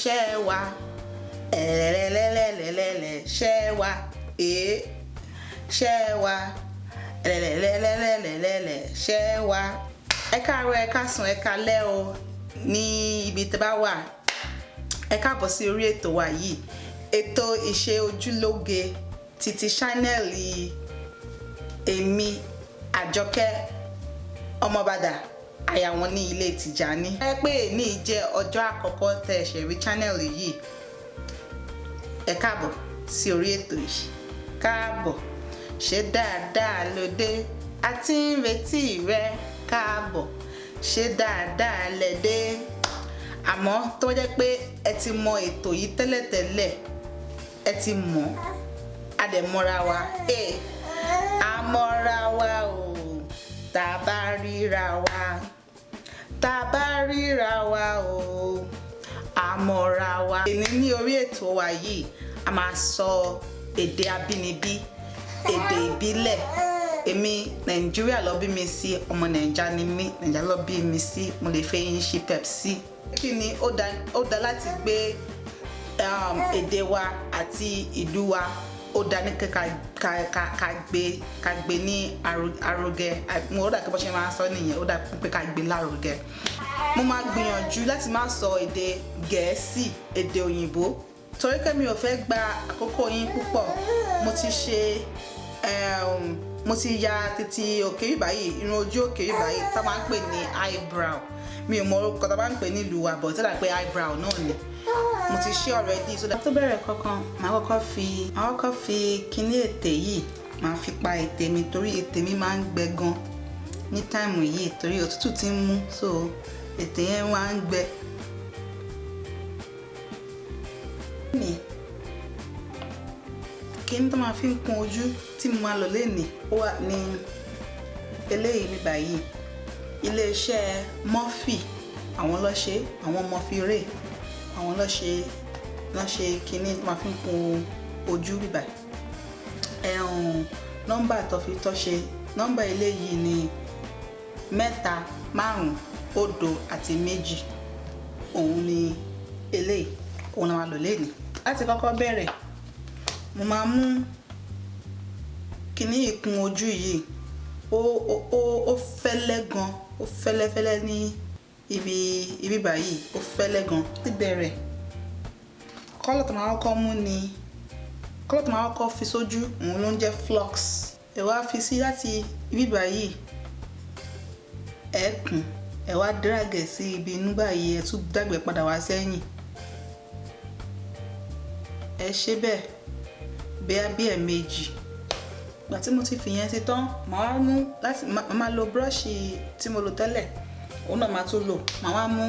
ṣẹ́wà ẹ̀lẹ́lẹ́lẹ́lẹ́lẹ́lẹ́ ṣẹ́wà ṣẹ́wà ẹ̀lẹ́lẹ́lẹ́lẹ́lẹ́lẹ́ ṣẹ́wà. Ẹ káàárọ̀, ẹ káàsán, ẹ káalẹ́ o ní ibi tẹ́ bá wà. Ẹ káàbọ̀ sí orí ètò wa yìí, ètò ìṣe ojúlóge títí ṣánẹ́ẹ̀lì èmi Àjọkẹ́ Ọmọbàdà àyà wọn ní ilé Tìjání. Ẹ pé èní jẹ́ ọjọ́ àkọ́kọ́ tẹ́ ẹ ṣe rí ṣánẹ́ẹ̀lì yìí. Ẹ káàbọ̀ sí orí ètò yìí. Káàbọ̀, ṣé dáadáa ló dé, a ti ń retí rẹ. Káàbọ̀, ṣé dáadáa lẹ dé. Àmọ́ tó jẹ́ pé ẹ ti mọ ètò yìí tẹ́lẹ̀tẹ́lẹ̀, ẹ ti mọ̀, a dẹ̀ mọ́ra wa. A mọ́ra wa o, tá a bá ríra wa, tá a bá ríra wa o, a mọ́ra wa. Èní ní orí ètò wa yìí, a máa sọ èdè abínibí, èdè ìbílẹ̀. Èmi Nàìjíríà ló bí mi sí, ọmọ Nàìjíríà ni mí, Nàìjíríà ló bí mi sí, mo lè fẹ́ yín sí Pepsi. Kí ni ó dá láti gbé èdè wa àti ìlú wa, ó dá ní ká gbé ní arugẹ. Ó dà kí bó ṣe máa sọ nìyẹn, ó dá pé ká gbé lárugẹ. Mo máa gbìyànjú láti má sọ èdè Gẹ̀ẹ́sì, èdè òyìnbó, torí pé mi ò fẹ́ gba àkókò yín púpọ̀. Mo ti ya títí òkè báyìí, irun ojú òkè báyìí tá máa ń pè ní eyebrow. Mi ò mọ orúkọ tá bá ń pè ní ìlú wa, but tẹ́lá pé eyebrow náà ni. Mo ti ṣe already, so tó bẹ̀rẹ̀ kankan màá kọ́kọ́ fi kíní ètè yìí màá fi pa ètè mi, torí ètè mi máa ń gbẹ gan ní táìmù yìí, torí òtútù ti ń mú, so ètè yẹn máa ń gbẹ. Kíní tó máa fi ń kun ojú tí mo máa lò lénìí ó wà ní eléyìí ní báyìí. Iléeṣẹ́ Murphy àwọn ló ṣe, àwọn Murphy Ray àwọn ló ṣe kíní tó máa fi ń kun ojú bíbá. Nọ́mbà tó fi tọ́ ṣe, nọ́mbà eléyìí ni 3, 5, 0 àti 2. Òun ni eléyìí, òun la máa lò lénìí. Láti kọ́kọ́ bẹ̀rẹ̀, mo máa mú kíní ìkun ojú yìí, ó fẹ́lẹ́ gan, ó fẹ́lẹ́fẹ́lẹ́ ní ibi báyìí, ó fẹ́lẹ́ gan. Ti bẹ̀rẹ̀, kọ́lọ̀ tó máa kọ́kọ́ mú ni kọ́lọ̀ tó máa kọ́kọ́ fi sójú, òun ló ń jẹ́ flux. Ẹ wá fi sí láti ibi báyìí, ẹ kùn, ẹ wá drag ẹ̀ sí ibi inú báyìí, ẹ tún dàgbẹ́ padà wá sẹ́yìn. Ẹ ṣe bẹ́ẹ̀ bí ẹ̀ẹ̀mejì. Ìgbà tí mo ti fi yẹn sí tán, màá lo brush tí mo lò tẹ́lẹ̀, òun náà máa tún lò. Màá wá mú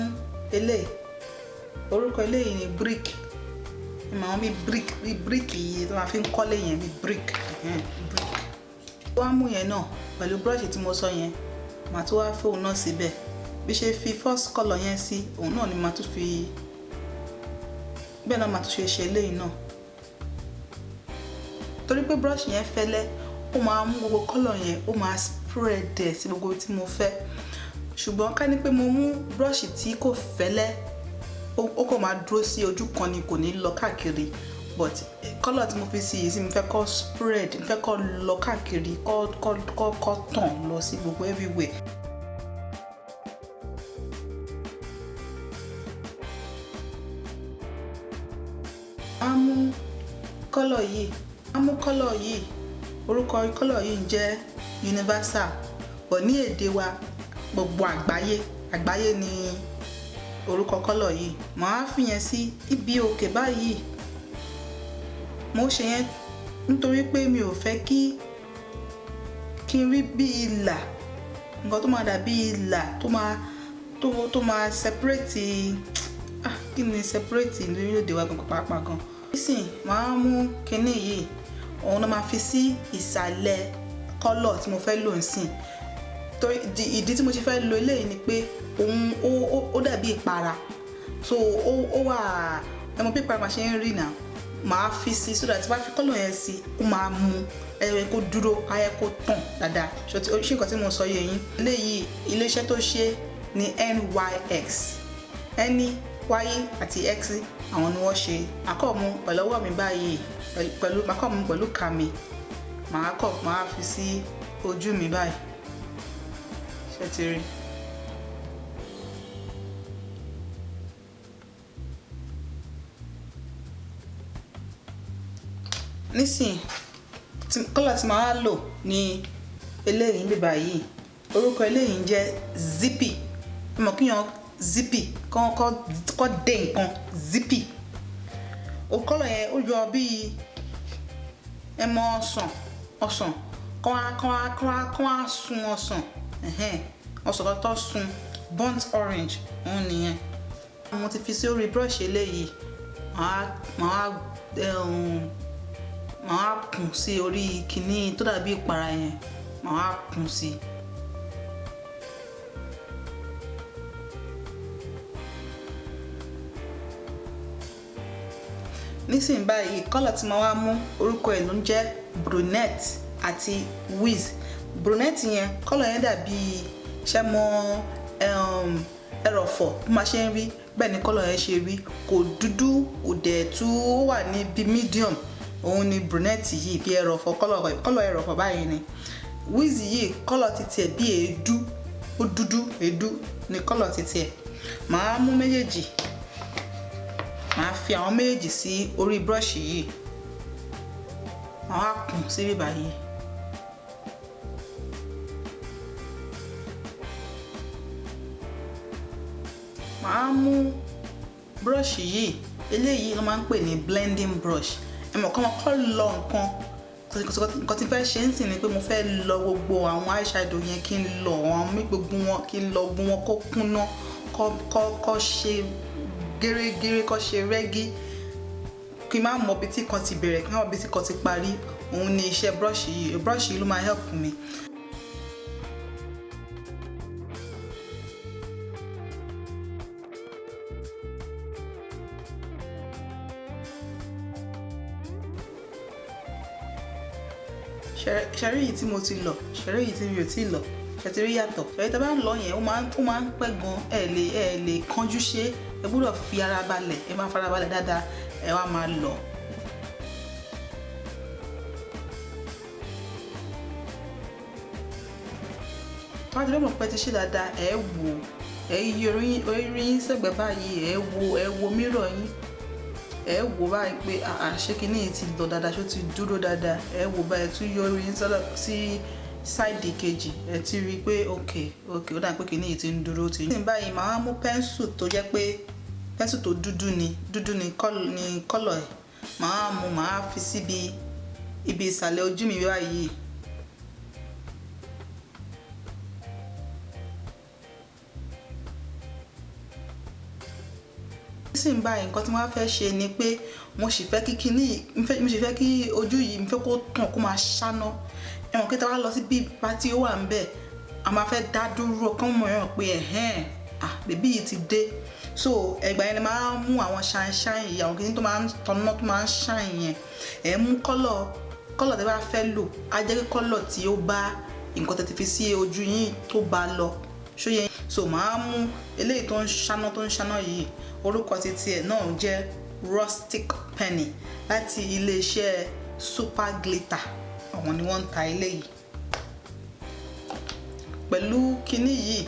eléyìí, orúkọ eléyìí ni brick. Màá bí brick yìí tó máa fi ń kọ́lé yẹn, bí brick. Wá mú yẹn náà pẹ̀lú brush tí mo sọ yẹn, màá tún wá fóun náà síbẹ̀. Bí ṣe fi first color yẹn sí, òun náà ni màá tún fi, bẹ́ẹ̀ náà màá tún ṣe eléyìí náà. Torí pé brush yẹn fẹ́lẹ́, ó máa mú gbogbo color yẹn, ó máa spread ẹ̀ sí gbogbo tí mo fẹ́. Ṣùgbọ́n ká ní pé mo mú brush tí kò fẹ́lẹ́, ó kò máa dúró sí ojú kan ni, kò ní lọ káàkiri. But color tí mo fi sí yìí sí, mo fẹ́ kó spread, mo fẹ́ kó lọ káàkiri, kó tàn lọ sí gbogbo everywhere. A mú color yìí, orúkọ color yìí jẹ́ universal, but ní èdè wa gbogbo àgbáyé ni orúkọ color yìí. Màá fi yẹn sí ibi òkè báyìí. Mo ṣe yẹn nítorí pé mi ò fẹ́ kí n rí bí ìlà, nǹkan tó máa dàbí ìlà tó máa separate. Kí ni separate ní èdè wa gangan pàápàá gan. Nísìn màá mú kíní yìí, òun náà máa fi sí ìsàlẹ̀ color tí mo fẹ́ lò nísìn. Torí ìdí tí mo ṣe fẹ́ lo eléyìí ni pé ó dàbí ìpara, so ó wà, ẹ mọ̀ bí ìpara máa ṣe ń rí náà. Màá fi sí so that tí bá fi color yẹn sí, ó máa mú ẹ̀rọ kó dúró, ayẹ kó tàn dáadáa. Ṣé nǹkan tí mo sọ yé yín? Eléyìí iléeṣẹ́ tó ṣe ní NYX, Y àti X àwọn ni wọ́n ṣe. Màá mú pẹ̀lú ọwọ́ mi báyìí màá mú pẹ̀lú ìka mi màá fi sí ojú mi báyìí. Ṣé ti rí? Nísìn kọ́lọ̀ tí màá lò ní eléyìí níbí báyìí. Orúkọ eléyìí ń jẹ́ Zippy. Ẹ mọ̀ kí yan Zippy kọ́ dé nǹkan Zippy. Kọ́lọ̀ yẹn ó yọ bí ẹmọ ọsàn kọ́ á sun ọsàn kan tó sun burnt orange òun nìyẹn. Mo ti fi sí orí brush eléyìí màá kùn sí orí kìíní tó dàbí ìpara yẹn màá kùn sí. Nísìnyí báyìí kọ́lọ̀ tí mo wá mú orúkọ ẹ̀ ló ń jẹ́ brunette àti wiz. Brunette yẹn kọ́lọ̀ yẹn dàbí ṣe mọ ẹrọ̀fọ̀ bí máa ṣe ń rí bẹ́ẹ̀ ni kọ́lọ̀ yẹn ṣe rí, kò dúdú kò dẹ̀ tú ó wà ní bí medium. Òun ni brunette yìí bí ẹrọ̀fọ̀ kọ́lọ̀ ẹrọ̀fọ̀ báyìí ni. Wiz yìí kọ́lọ̀ titi ẹ̀ bí èédú, ó dúdú èédú ni kọ́lọ̀ titi ẹ̀. Màá mú méjèèjì màá fi àwọn méjèèjì sí orí brush yìí màá kùn sí bíbá yìí. Màá mú brush yìí eléyìí ló máa ń pè ní blending brush. Ẹ mọ̀ kọ́ lọ nǹkan tí fẹ́ ṣe ń sìn ni pé mo fẹ́ lọ gbogbo àwọn eyeshadow yẹn kí n lọ àwọn gbogbo wọn kí n lọ gbogbo wọn kó kúnná kó ṣe gẹ́rẹ́gẹ́rẹ́ kó ṣe rẹ́gí kí n má mọ ibi tí kan ti bẹ̀rẹ̀ kí n má mọ ibi tí kan ti parí. Òun ni iṣẹ́ brush yìí ló máa help mi. Ṣẹ̀rí yìí tí mo ti lọ ṣẹ̀rí yìí tí mi ò tí lọ ṣẹ̀tìrí yàtọ̀. Ṣẹ̀rí tá bá ń lọ yẹn ó máa ń pẹ́ gan. Ẹ lè kánjú ṣe, ẹ gbọ́dọ̀ fi ara balẹ̀, ẹ máa fara balẹ̀ dáadáa ẹ wá máa lọ. Tó bá ti lọ́mọ̀ pé ti ṣe dáadáa ẹ wò ẹ yí orí yín sẹ́gbẹ̀ẹ́ báyìí ẹ wo mirror yín ẹ wò báyìí pé ṣé kinní yìí ti lọ dáadáa ṣó ti dúró dáadáa. Ẹ wò báyìí tún yọ orí yín sí sáìdì kejì ẹ ti rí i pé ok ó dà pé kinní yìí ti ń dúró ti. Nísìnyí báyìí màá mú pẹ́ńsù tó jẹ́ pé pẹ́ńsù tó dúdú ni kọ́lọ̀ ẹ̀ màá fi síbi ibi ìsàlẹ̀ ojú mi báyìí. Nísìnyí báyìí nǹkan tí wọ́n fẹ́ ṣe ni pé mo sì fẹ́ kí ojú yìí mo fẹ́ kó tàn kó máa ṣáná. Ẹ mọ̀ pé tá a bá lọ sí bí pátí ó wà ń bẹ̀ a máa fẹ́ dá dúró kán mọ̀ yàn pé bèbí yìí ti dé. So ẹgbà yẹn ni máa mú àwọn ṣáìṣáì yìí àwọn kìíní tó máa ń tọ́nà tó máa ń ṣáì yẹn. Ẹ mú kọ́lọ̀ tẹ́ bá fẹ́ lò á jẹ́ kí kọ́lọ̀ tí ó bá nǹkan tẹ́ ti fi sí ojú yín tó bá lọ ṣó yẹ. So màá mú eléyìí tó ń ṣáná yìí orúkọ titi ẹ̀ náà jẹ́ Rustic Penny láti iléeṣẹ́ Super Glitter. Àwọn ni wọ́n ń ta eléyìí. Pẹ̀lú kinní yìí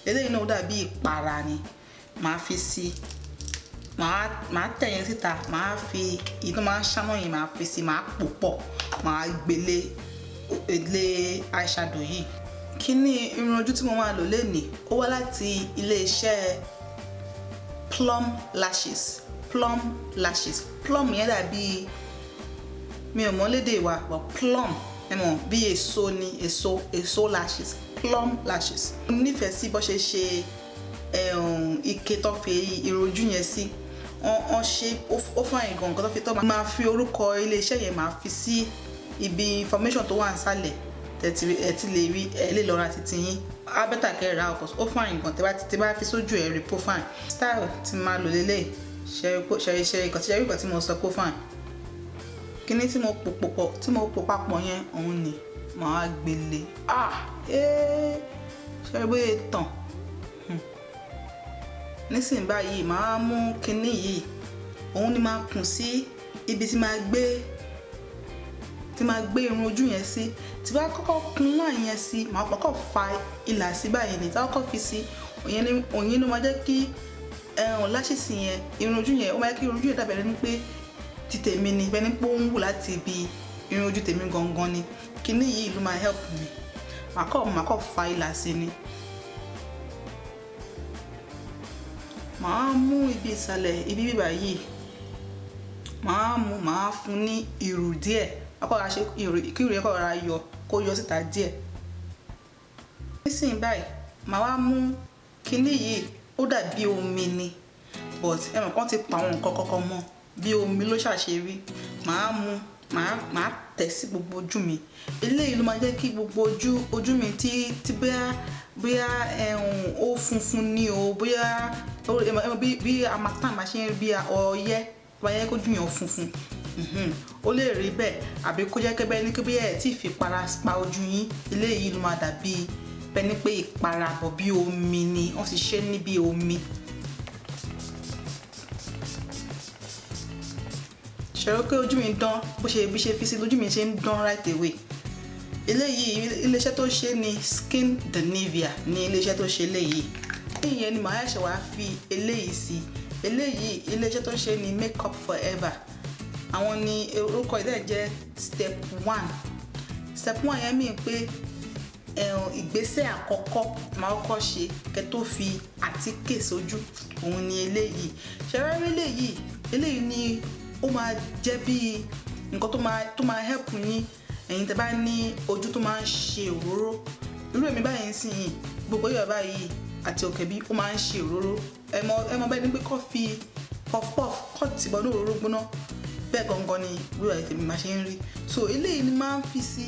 eléyìí náà dàbí ìpara ni màá fi sí màá tẹ̀yìn síta màá fi èyí tó máa ń ṣáná yìí màá fi sí màá pò pọ̀ màá gbélé eyeshadow yìí. Kinní irun ojú tí mo máa lò lénìí ó wá láti iléeṣẹ́ Plum Lashes. Plum yẹn dàbí mi ò mọ̀ lédè wa but plum ẹ mọ̀ bí èso ni èso lashes plum lashes. Mo nífẹ̀ẹ́ sí bó ṣe ṣe ike tó fi irun ojú yẹn sí wọ́n ṣe ó fàyìn gan nǹkan tó fi tọ́ máa fi orúkọ iléeṣẹ́ yẹn máa fi sí ibi information tó wà nísàlẹ̀ ẹ ti lè rí ẹ lè lọ ra titi yín abẹ́tà kẹ́ra ọkọ̀ ó fàyìn gan tẹ́ bá fi sójú ẹ̀ rí profile style tí máa lò lélẹ̀ ṣe ìkọ̀ tí mo sọ profile kíní tí mo pò papọ̀ yẹn òun ni màá gbélé ṣe bóyá tàn nísìnyí báyìí màá mú kinní yìí, òun ni máa kùn sí ibi tí máa gbé irun ojú yẹn sí. Tí bá kọ́kọ́ kùn line yẹn sí, màá kọ́kọ́ fa ìlà sí báyìí ní tí wọ́n kọ́ fi sí, òyìn ló máa jẹ́ kí lashes yẹn, irun ojú yẹn, ó máa jẹ́ kí irun ojú yẹn dàbí ẹni pé ti tèmi ni, bẹ́ẹ̀ ni pé ó ń wù láti ibi irun ojú tèmi gangan ni. Kinní yìí ló máa help mi. Màá kọ́ fa ìlà sí ni. Màá mú ibi ìsàlẹ̀ ibi bíbà yìí, màá fún ní ìrù díẹ̀. Akọ́ra ṣe kí ìrù yẹn kọ́ ra yọ, kó yọ síta díẹ̀. Nísìnyí báyìí màá wá mú kinní yìí, ó dàbí omi ni, but ẹ̀mọ̀ kan ti pa àwọn nǹkan kọ́kọ́ mọ́, bí omi ló ṣàṣe rí. Màá mú, màá tẹ̀ sí gbogbo ojú mi. Eléyìí ló máa jẹ́ kí gbogbo ojú mi tí bóyá ó funfun ni o, bóyá bí harmattan máa ṣe ń rí bí ọyẹ́, bóyá kójú yẹn funfun. Ó lè rí bẹ́ẹ̀, àbí kó jẹ́ kébẹ́ ní kébé ẹ̀ tí fi para pa ojú yín. Eléyìí ló máa dàbí bẹ́ẹ̀ ni pé ìpara bọ̀ bí omi ni, wọ́n ti ṣe ní bí omi. Ṣẹ̀rọ pé ojú mi dán, bí ṣe fi sí lójú mi ṣe ń dán right away. Eléyìí iléeṣẹ́ tó ṣe ni Skin the Nivea ní iléeṣẹ́ tó ṣe eléyìí. Ìyẹn ni màá ṣe wá fi eléyìí sí. Eléyìí iléeṣẹ́ tó ṣe ni Makeup Forever. Àwọn ni orúkọ ìdẹ́ jẹ́ step 1. Step 1 yẹn mìíràn pé ìgbésẹ̀ àkọ́kọ́ máa kọ́kọ́ ṣe kẹ́ tó fi àtíkè sójú, òun ni eléyìí. Ṣẹ̀rọ eléyìí ni ó máa jẹ́ bí nǹkan tó máa help yín ẹ̀yin tẹ́ bá ní ojú tó máa ń ṣe òróró. Irú èmi báyìí ń sìn yìí, gbogbo yọ̀ báyìí àti òkè bí ó máa ń ṣe òróró. Ẹ mọ̀ bẹ́ẹ̀ ni pé kọ́ fi puff kọ́ ti bọ́ ní òróró gbóná, bẹ́ẹ̀ gangan ni irú ẹ̀ tèmi máa ṣe ń rí. So eléyìí ni máa ń fi sí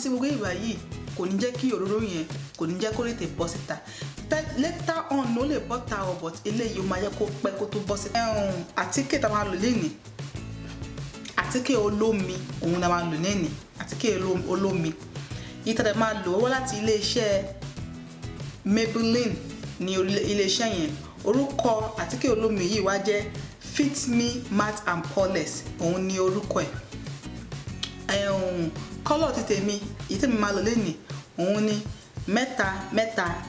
gbogbo ìwà yìí, kò ní jẹ́ kí òróró yẹn, kò ní jẹ́ kó lè tè bọ́ síta. Later on ló lè bọ́ ta ọ̀, but eléyìí ó máa jẹ́ kó pẹ́ kó tó bọ́ síta. Àtíkè tá a máa lò lénìí, àtíkè olómi, òun la máa lò lénìí, àtíkè olómi. Yìí tá a máa lò wá láti iléeṣẹ́ Maybelline ní iléeṣẹ́ yẹn. Orúkọ àtíkè olómi yìí wá jẹ́ Fit Me Matte and Poreless, òun ni orúkọ ẹ̀. Kọ́lọ̀ ti tèmi, èyí tèmi máa lò lénìí, òun ni 3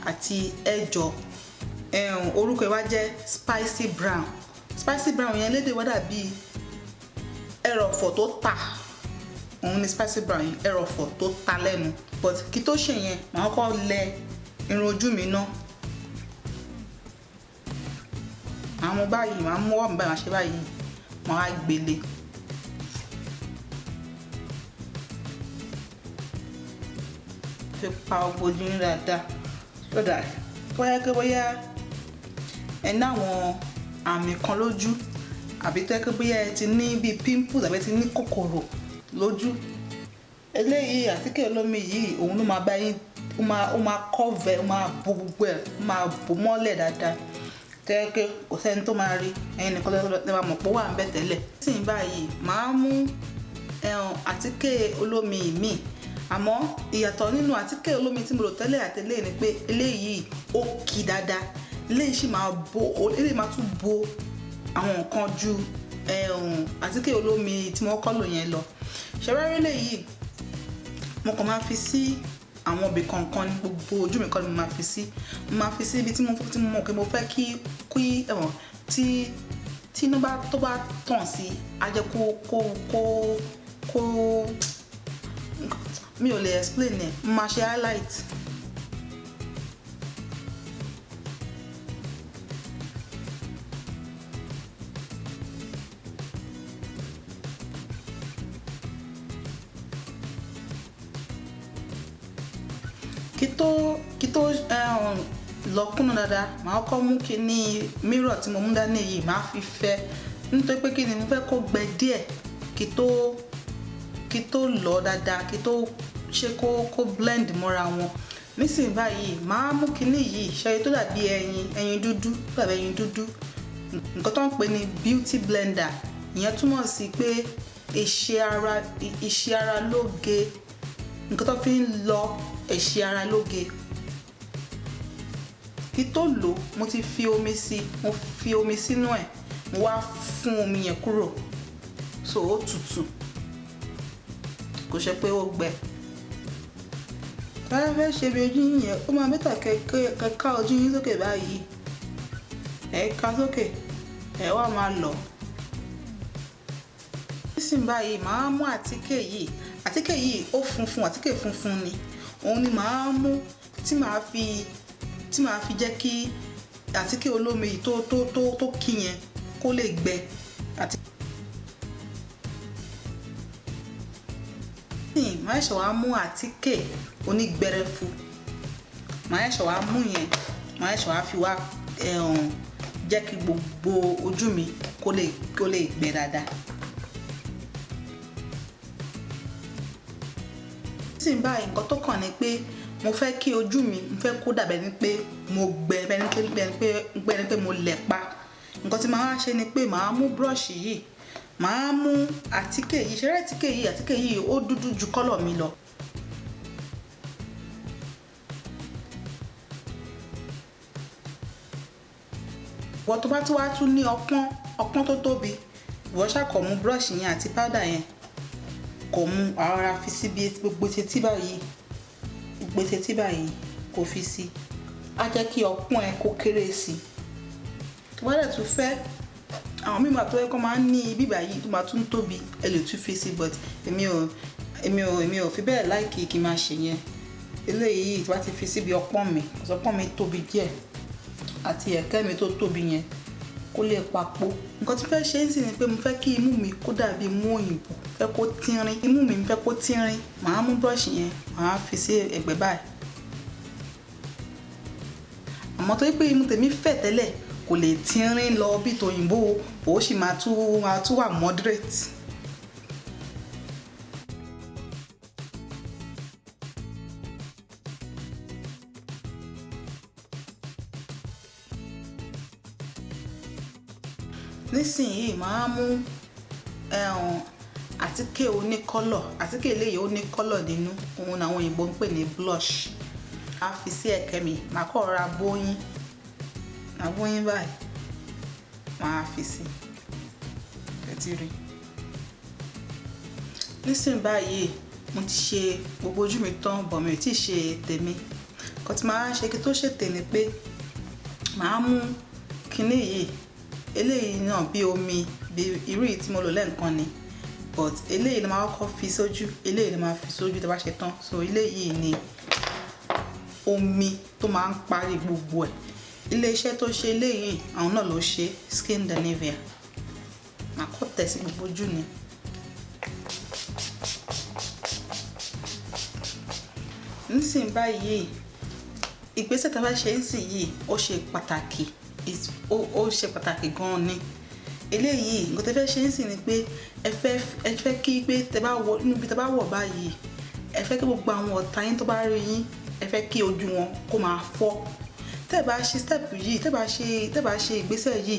àti 8. Orúkọ ẹ̀ wá jẹ́ Spicy Brown. Spicy Brown yẹn lédè wá dàbí ẹrọ̀fọ̀ tó ta, òun ni Spicy Brown yìí, ẹrọ̀fọ̀ tó ta lẹ́nu. But kí tó ṣe yẹn, màá kọ́ lẹ irun ojú mi ná. Àwọn báyìí màá mú ọwọ́ mi báyìí, màá ṣe báyìí, màá gbélé. Fi pa ojú yín dáadáa, so that bóyá ẹ ní àwọn àmì kan lójú, àbí tó yẹ kí bóyá ẹ ti ní bí pimples àbí ẹ ti ní kòkòrò lójú. Eléyìí àtíkè olómi yìí, òun ló máa bá yín, ó máa cover, ó máa bo gbogbo ẹ̀, ó máa bò mọ́lẹ̀ dáadáa. Tẹ́ pé kò sẹ́ni tó máa rí, ẹ̀yin nìkan lè máa mọ̀ pé ó wà ń bẹ̀ tẹ́lẹ̀. Nísìnyí báyìí màá mú àtíkè olómi mi, àmọ́ ìyàtọ̀ nínú àtíkè olómi tí mo lò tẹ́lẹ̀ àti eléyìí ni pé eléyìí ó kì dáadáa. Eléyìí sì máa tún bo àwọn nǹkan ju àtíkè olómi tí mo kọ́ lò yẹn lọ. Ṣẹ̀rọ eléyìí mo kàn máa fi sí àwọn ibì kankan ní gbogbo ojú mi kan ni mo máa fi sí. Mo máa fi sí ibi tí mo mọ̀ pé mo fẹ́ kí tí iná tó bá tàn sí, á jẹ́ kó mi ò lè explain ẹ̀, mo máa ṣe highlight. Kí tó lọ kúnnà dáadáa, màá kọ́ mú kíní mirror tí mo mú dání yìí, màá fi fẹ́, nítorí pé kíni mo fẹ́ kó gbẹ díẹ̀ kí tó lọ dáadáa, kí tó ṣe kó blend mọ́ra wọn. Nísìnyí báyìí màá mú kíní yìí, ṣẹ́yìn tó dàbí ẹyin dúdú, nǹkan tó ń pè ní beauty blender. Ìyẹn túmọ̀ sí pé iṣẹ́ ara lóge, nǹkan tó fi ń lọ iṣẹ́ ara lóge. kí tó lò mo ti fi omi sí, mo fi omi sínú ẹ̀, mo wá fún omi yẹn kúrò so ó tutù, kò ṣe pé ó gbẹ. Tá fẹ́ ṣe bí ojú yín yẹn, ó máa bẹ́tà kẹ́ ká ojú yín sókè báyìí, ẹ ká sókè, ẹ wá máa lọ. Nísìnyí báyìí màá mú àtíkè yìí, àtíkè yìí ó funfun, àtíkè funfun ni, òun ni màá mú tí màá fi jẹ́ kí àtíkè olómi yìí tó kí yẹn kó lè gbẹ. Màá ṣe wá mú àtíkè onígbẹrẹfu, màá ṣe wá mú yẹn, màá ṣe wá fi wá jẹ́ kí gbogbo ojú mi kó lè gbẹ dáadáa. Nísìnyí báyìí nǹkan tó kàn ni pé mo fẹ́ kí ojú mi, mo fẹ́ kó dàbẹ̀ ni pé mo gbẹ, bẹ́ẹ̀ ni pé mo lẹ̀ pa. Nǹkan tí màá ṣe ni pé màá mú brush yìí, màá mú àtíkè yìí, ṣẹ́rẹ́ àtíkè yìí ó dúdú ju kọ́lọ̀ mi lọ. Ìwọ tó bá tún ní ọpọ́n tó tóbi, ìwọ ṣá kó mú brush yẹn àti powder yẹn, kó mú ara fi sí bí gbogbo etí báyìí kó fi sí, á jẹ́ kí ọpọ́n ẹ kó kéré sí i. Tó bá dẹ̀ tún fẹ́, àwọn mímọ̀ tó yẹ kó máa ń ní bíbà yìí tó máa tún tóbi, ẹ lè tún fi sí, but èmi ò fi bẹ́ẹ̀ láìkì kí n máa ṣe yẹn. Eléyìí tí wá ti fi síbi ọpọ́n mi, ọpọ́n mi tóbi díẹ̀ àti ẹ̀kẹ́ mi tó tóbi yẹn kó lè papọ̀. Nǹkan tí fẹ́ ṣe ń sì ni pé mo fẹ́ kí imú mi kó dàbí imú òyìnbó, fẹ́ kó tínrín, imú mi fẹ́ kó tínrín. Màá mú brush yẹn, màá fi sí ẹ̀gbẹ́ báyìí. Àmọ́ tó yẹ pé imú tèmi fẹ̀ tẹ́lẹ̀, kò lè tínrín lọ bí tòyìnbó, ó sì máa tún wà moderate. Nísìnyí màá mú àtíkè oníkọ́lọ̀, àtíkè eléyìí ó ní kọ́lọ̀ nínú, òun àwọn òyìnbó ń pè ní blush. A fi sí ẹ̀kẹ́ mi, màá kọ́ ra bóyín báyìí, màá fi sí, ẹ ti rí. Nísìnyí báyìí mo ti ṣe gbogbo ojú mi tán, bọ̀ mi ò tí ì ṣe tèmi. Nǹkan tí màá ṣe kí tó ṣe tèmi pé màá mú kinní yìí, eléyìí náà bí omi, bí irú yìí tí mo lò lẹ́ẹ̀kan ni, but eléyìí ni màá kọ́kọ́ fi sójú, eléyìí ni màá fi sójú tó bá ṣe tán. So eléyìí ni omi tó máa ń parí gbogbo ẹ̀. Ilé iṣẹ́ tó ṣe eléyìí, àwọn náà ló ṣe Skin de Nivea. Màá kọ́ tẹ̀ sí gbogbo ojú ni. Nísìnyí báyìí, ìgbésẹ̀ tá a bá ṣe ń sìn yìí ó ṣe pàtàkì, ó ṣe pàtàkì gan-an ni. Eléyìí nǹkan tẹ́ fẹ́ ṣe ń sìn ni pé ẹ fẹ́ kí pé níbi tẹ́ bá wọ̀ báyìí, ẹ fẹ́ kí gbogbo àwọn ọ̀tá yín tó bá rí yín, ẹ fẹ́ kí ojú wọn kó máa fọ́. Tẹ́ bá ṣe step yìí, tẹ́ bá ṣe ìgbésẹ̀ yìí,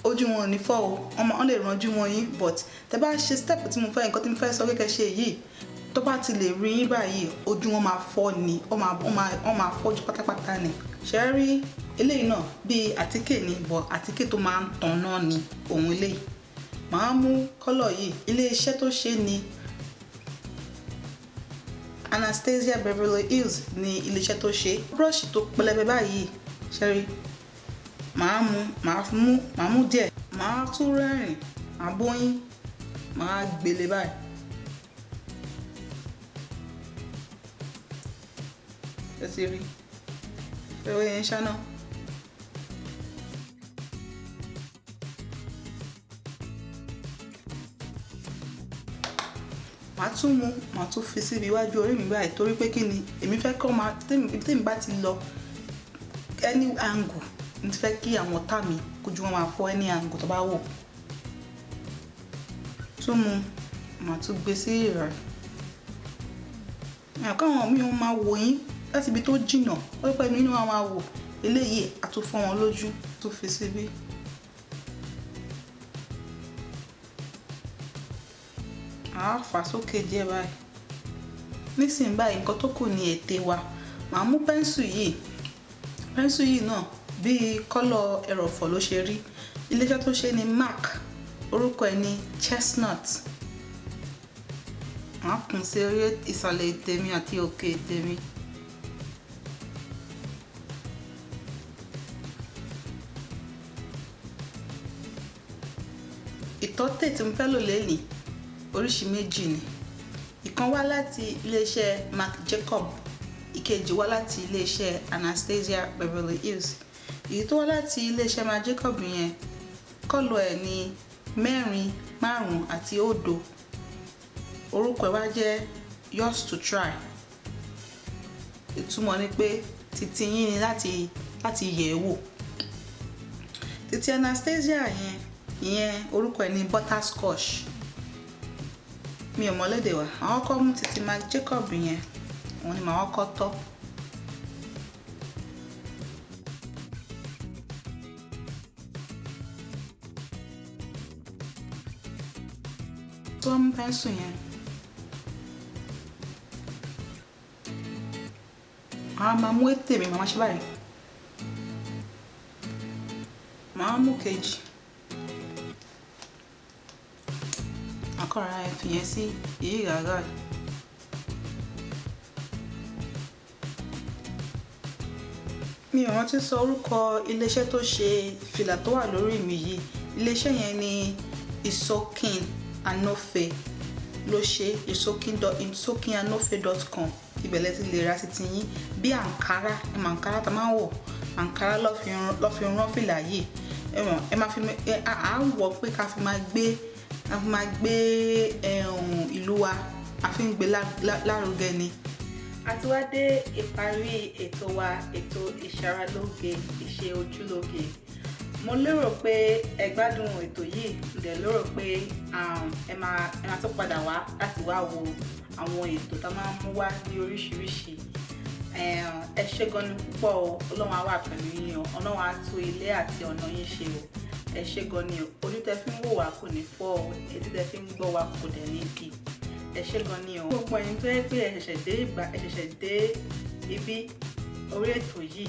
ojú wọn ò ní fọ́ o, wọ́n lè ranjú wọn yín, but tẹ́ bá ṣe step tí mo fẹ́, nǹkan tí mo fẹ́ sọ kékeré ṣe yìí, tó bá ti lè rí yín báyìí, ojú wọn máa fọ́ ni, wọ́n máa fọ́jú pátápátá ni. Ṣé rí eléyìí náà bí àtíkè ni, but àtíkè tó máa ń tàn náà ni òun eléyìí. Màá mú kọ́lọ̀ yìí, ilé iṣẹ́ tó ṣe ni Anastasia Beverly Hills ni ilé iṣẹ́ tó ṣe. Brush tó pẹlẹbẹ báyìí, ṣé rí, màá mú díẹ̀, màá tún rẹ́rìn, màá bóyín, màá gbélé báyìí. Ẹ ti rí, ṣé ó yẹ ń ṣáná? Màá tún fi síbi iwájú orí mi báyìí, torí pé kí ni, èmi fẹ́ kọ́ máa, tèmi bá ti lọ any angle, mo ti fẹ́ kí àwọn ọ̀tá mi kójú wọn máa fọ́ any angle tó bá wò. Màá tún gbé sí ìrà. Àkáwọn mi wọ́n máa wò yín láti ibi tó jìnnà, ó pẹ́ mi inú wọn máa wò. Eléyìí a tún fọ́ wọn lójú, tó fi síbí. Àá fà sókè díẹ̀ báyìí. Nísìnyí báyìí nǹkan tó kù ní ètè wa. Màá mú pẹ́ńsù yìí, pẹ́ńsù yìí náà bíi kọ́lọ̀ ẹrọ̀fọ̀ ló ṣe rí. Iléeṣẹ́ tó ṣe ni MAC, orúkọ ẹ̀ ní Chestnut. Wọ́n kùn sí orí ìsàlẹ̀ ètè mi àti òkè ètè mi. Ìtọ́tè tí mo fẹ́ lò lẹ́yìn oríṣi méjì ni. Ìkan wá láti iléeṣẹ́ Marc Jacob, ìkejì wá láti iléeṣẹ́ Anastasia Beverly Hills. Èyí tó wá láti iléeṣẹ́ Marc Jacob yẹn kọ́lọ̀ ẹ̀ ní 4, 5 àti 0. Orúkọ ẹ̀ wá jẹ́ yours to try. Ìtumọ̀ ni pé títí yín ni láti yẹ̀ ẹ́ wò. Títí Anastasia ìyẹn orúkọ ẹ̀ ní butterscotch. Mi ò mọ̀ lédè wa. Àwọn kọ́ mú títí Marc Jacob yẹn, òun ni màá kọ́ tọ́. Tó mú pẹ́ńsù yẹn, màá máa mú ètè mi, màá ṣe báyìí. Màá mú kejì. Àkọ́ra ẹ̀ fi yẹn sí èyí gàgà yìí. Mi ò rántí sọ orúkọ iléeṣẹ́ tó ṣe fìlà tó wà lórí mi yìí. Iléeṣẹ́ yẹn ni Isokin Anofe ló ṣe, isokinanofe.com. Ibẹ̀ lẹ ti lè ra títí yín. Bí àǹkárá, àǹkárá tá máa ń wọ̀, àǹkárá ló fi rán fìlà yìí. Ẹ máa fi wọ̀ pé ká fi máa gbé ìlú wa, a fi ń gbé lárugẹ ni. A ti wá dé ìparí ètò wa, ètò ìṣaralóge, ìṣe ojúlóge. Mo lérò pé ẹ gbádùn ètò yìí, mo dẹ̀ lérò pé ẹ máa tún padà wá láti wá wo àwọn ètò tá máa ń mú wá ní oríṣiríṣi. Ẹ ṣé gan ni púpọ̀ o, Ọlọ́run á wà pẹ̀lú yín o, Ọlọ́run á tún ilé àti ọ̀nà yín ṣe o. Ẹ ṣé gan ni o, ojú tẹ́ fi ń wò wá kò ní fọ́ o, etí tẹ́ fi ń gbọ́ wá kò dẹ̀ ní dì. Ẹ ṣé gan ni o. Gbogbo ẹ̀yin tó yẹ pé ẹ ṣẹ̀ṣẹ̀ dé ibi orí ètò yìí,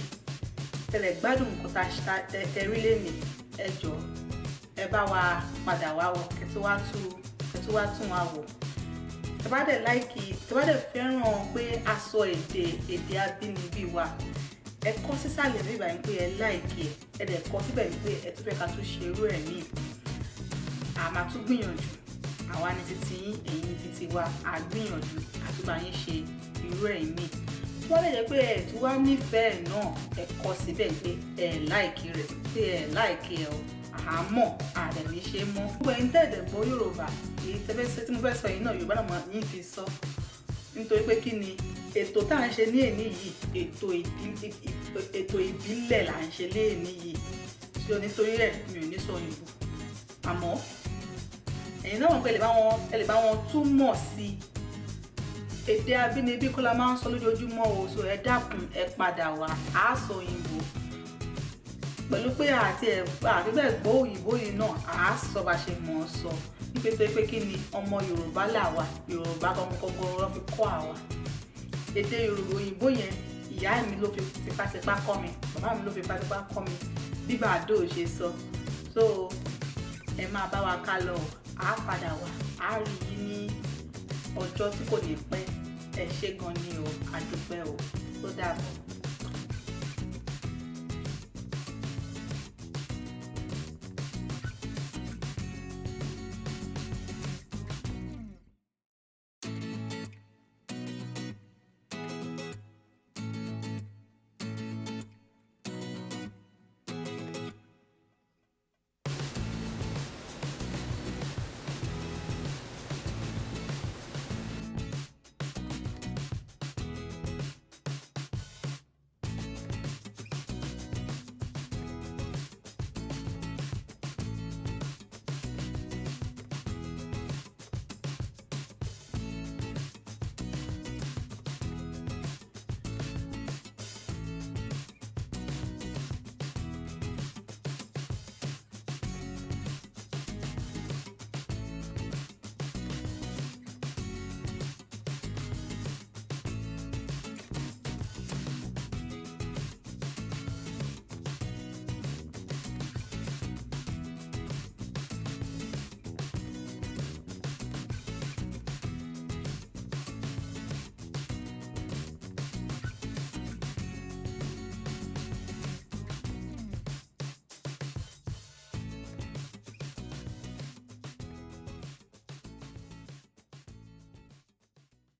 tẹ́lẹ̀ gbádùn nǹkan tẹ́ rí lénìí, ẹ jọ̀ọ́ ẹ bá wa padà wá wò, kẹ́tù wá tún wá wò. Tẹ́ bá dẹ̀ fẹ́ràn pé a sọ èdè abínibí wa, ẹ kọ sísàlẹ̀ bí ìbá yín pé ẹ láìkì ẹ dẹ̀ kọ síbẹ̀ wípé ẹ tún fẹ́ ká tún ṣe irú ẹ̀ míì. A máa tún gbìyànjú, àwa ní títí yín, èyí ní títí wa, a gbìyànjú àti bá yín ṣe irú ẹ̀ míì. Tí wọ́n lè jẹ́ pé ẹ tún wá nífẹ̀ẹ́ náà, ẹ kọ síbẹ̀ pé ẹ láìkì rẹ̀, pé ẹ láìkì ẹ o, àmọ́ àdẹ̀mí ṣe mọ́. Gbogbo ẹ̀yin tẹ̀dẹ̀ gbọ́ Yorùbá, èyí tí mo fẹ́ sọ yìí náà Yorùbá náà yín fi sọ. Nítorí pé kí ni ètò tá à ń ṣe ní èní yìí, ètò ìbílẹ̀ là ń ṣe ní èní yìí. Tí o nítorí rẹ̀ mi ò ní sọ òyìnbó. Àmọ́ ẹ̀yin náà mọ̀ pé ẹ lè bá wọn túmọ̀ sí èdè abínibí kó la máa ń sọ lójoojúmọ́ o. So ẹ dákun ẹ padà wá, á sọ òyìnbó. Pẹ̀lú pé àti bẹ́ẹ̀ gbọ́ òyìnbó yìí náà, á sọ bá ṣe mọ̀ ọ́ sọ. Nítorí pé kí ni ọmọ Yorùbá là wà, Yorùbá gangan ló fi kọ́ àwa. Èdè Yorùbá òyìnbó yẹn ìyá mi ló fi tipátipá kọ́ mi, bàbá mi ló fi tipátipá kọ́ mi bí Bàdó ṣe sọ. So ẹ máa bá wa ká lọ, á padà wá, á rí yín ní ọjọ́ tí kò ní pẹ́. Ẹ ṣé gan ni o, a dúpẹ́ o, ó dàbọ̀.